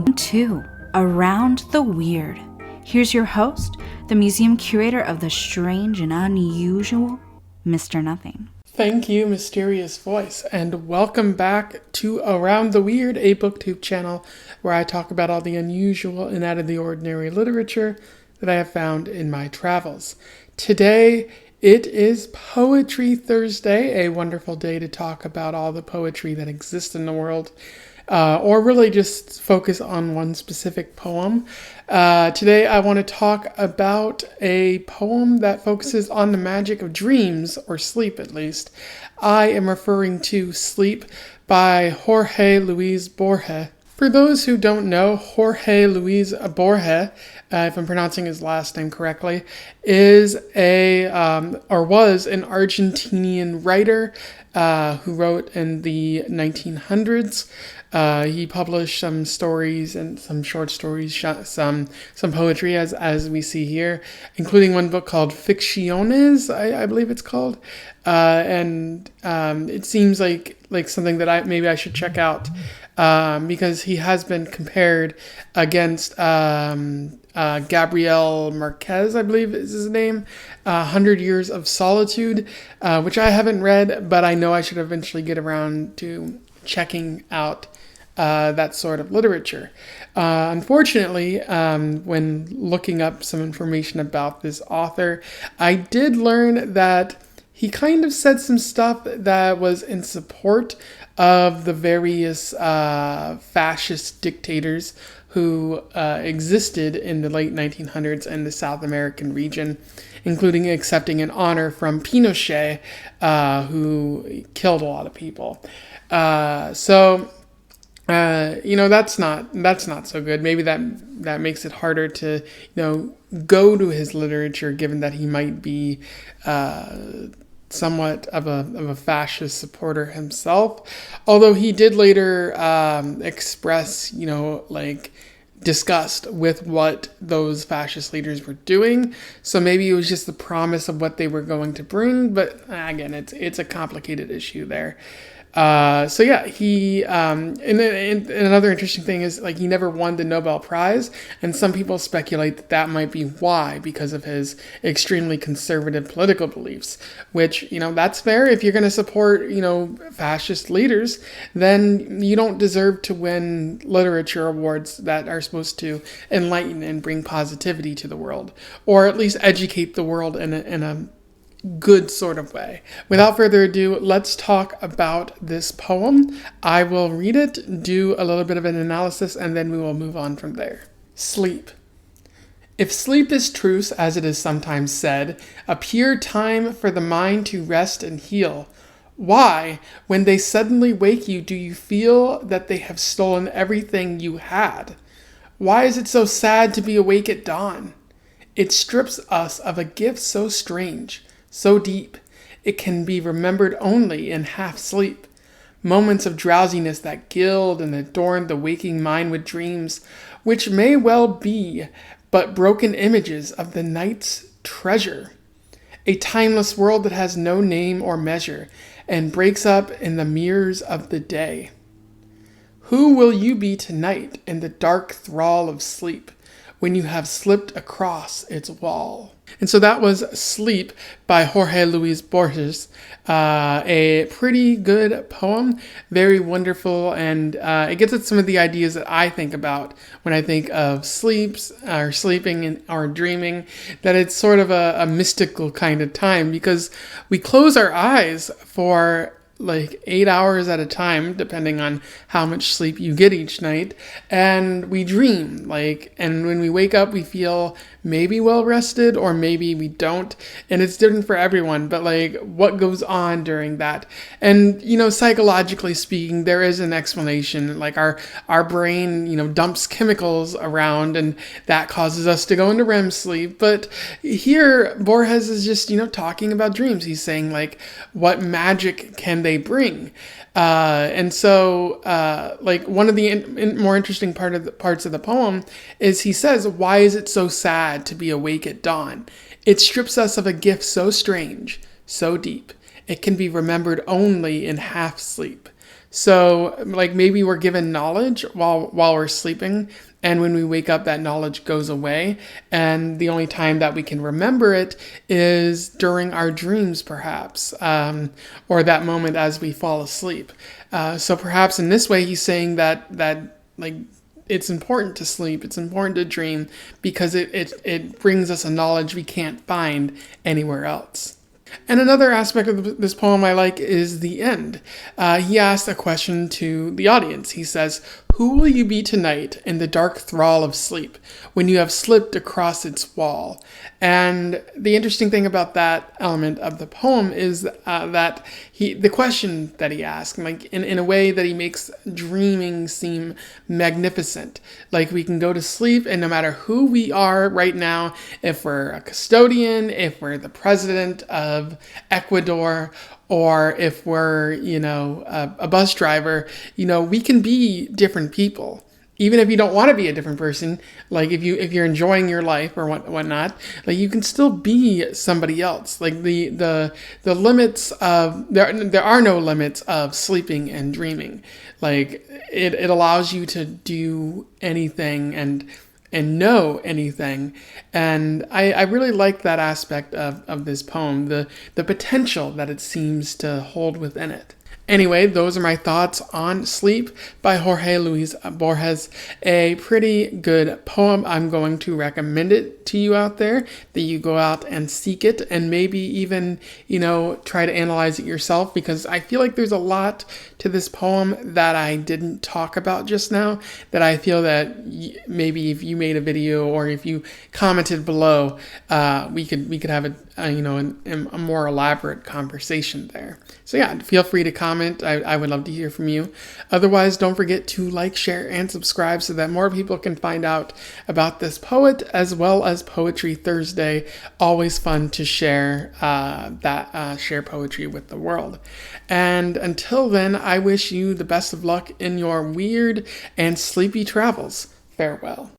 to Around the Weird. Here's your host, the museum curator of the strange and unusual, Mr. Nothing. Thank you, mysterious voice, and welcome back to Around the Weird, a booktube channel where I talk about all the unusual and out of the ordinary literature that I have found in my travels. Today, it is Poetry Thursday, a wonderful day to talk about all the poetry that exists in the world, or really just focus on one specific poem. Today I want to talk about a poem that focuses on the magic of dreams, or sleep at least. I am referring to Sleep by Jorge Luis Borges. For those who don't know, Jorge Luis Borges, if I'm pronouncing his last name correctly, is was an Argentinian writer who wrote in the 1900s. He published some stories and some short stories, some poetry as we see here, including one book called Ficciones, I believe it's called. And it seems like something that I should check out, because he has been compared against Gabriel Marquez, I believe is his name, 100 Years of Solitude, which I haven't read, but I know I should eventually get around to checking out that sort of literature. Unfortunately, when looking up some information about this author, I did learn that he kind of said some stuff that was in support of the various fascist dictators who existed in the late 1900s in the South American region, including accepting an honor from Pinochet, who killed a lot of people. That's not so good. Maybe that makes it harder to, go to his literature, given that he might be somewhat of a fascist supporter himself. Although he did later express, disgust with what those fascist leaders were doing. So maybe it was just the promise of what they were going to bring. But again, it's a complicated issue there. He, and another interesting thing is, he never won the Nobel Prize, and some people speculate that might be why, because of his extremely conservative political beliefs, which, that's fair. If you're going to support, fascist leaders, then you don't deserve to win literature awards that are supposed to enlighten and bring positivity to the world, or at least educate the world in a good sort of way. Without further ado, let's talk about this poem. I will read it, do a little bit of an analysis, and then we will move on from there. Sleep. If sleep is truce, as it is sometimes said, a pure time for the mind to rest and heal, why, when they suddenly wake you, do you feel that they have stolen everything you had? Why is it so sad to be awake at dawn? It strips us of a gift so strange, so deep, it can be remembered only in half sleep. Moments of drowsiness that gild and adorn the waking mind with dreams, which may well be but broken images of the night's treasure. A timeless world that has no name or measure, and breaks up in the mirrors of the day. Who will you be tonight in the dark thrall of sleep, when you have slipped across its wall? And so that was Sleep by Jorge Luis Borges, a pretty good poem, very wonderful, and it gets at some of the ideas that I think about when I think of sleeps, or sleeping, or dreaming, that it's sort of a mystical kind of time, because we close our eyes for 8 hours at a time, depending on how much sleep you get each night, and we dream, and when we wake up, we feel maybe well rested, or maybe we don't, and it's different for everyone, but what goes on during that? And psychologically speaking, there is an explanation. Our brain dumps chemicals around, and that causes us to go into REM sleep. But here Borges is just talking about dreams. He's saying what magic can they bring? And so one of the more interesting parts of the poem is he says, why is it so sad to be awake at dawn? It strips us of a gift so strange, so deep, it can be remembered only in half sleep. So like maybe we're given knowledge while we're sleeping, and when we wake up that knowledge goes away, and the only time that we can remember it is during our dreams, perhaps, or that moment as we fall asleep. So perhaps in this way he's saying that like it's important to sleep, it's important to dream, because it brings us a knowledge we can't find anywhere else. And another aspect of this poem I like is the end. He asks a question to the audience. He says, "Who will you be tonight in the dark thrall of sleep, when you have slipped across its wall?" And the interesting thing about that element of the poem is that the question that he asks, like in a way that he makes dreaming seem magnificent. Like we can go to sleep, and no matter who we are right now, if we're a custodian, if we're the president of Ecuador, or if we're, a bus driver, we can be different people. Even if you don't want to be a different person, like if you're enjoying your life or whatnot, like you can still be somebody else. Like the limits of there are no limits of sleeping and dreaming. Like it allows you to do anything and know anything. And I really like that aspect of this poem, the potential that it seems to hold within it. Anyway, those are my thoughts on Sleep by Jorge Luis Borges. A pretty good poem. I'm going to recommend it to you out there, that you go out and seek it and maybe even, try to analyze it yourself, because I feel like there's a lot to this poem that I didn't talk about just now, that I feel that maybe if you made a video or if you commented below, we could have a more elaborate conversation there. So yeah, feel free to comment. I would love to hear from you. Otherwise, don't forget to like, share, and subscribe so that more people can find out about this poet, as well as Poetry Thursday. Always fun to share share poetry with the world. And until then, I wish you the best of luck in your weird and sleepy travels. Farewell.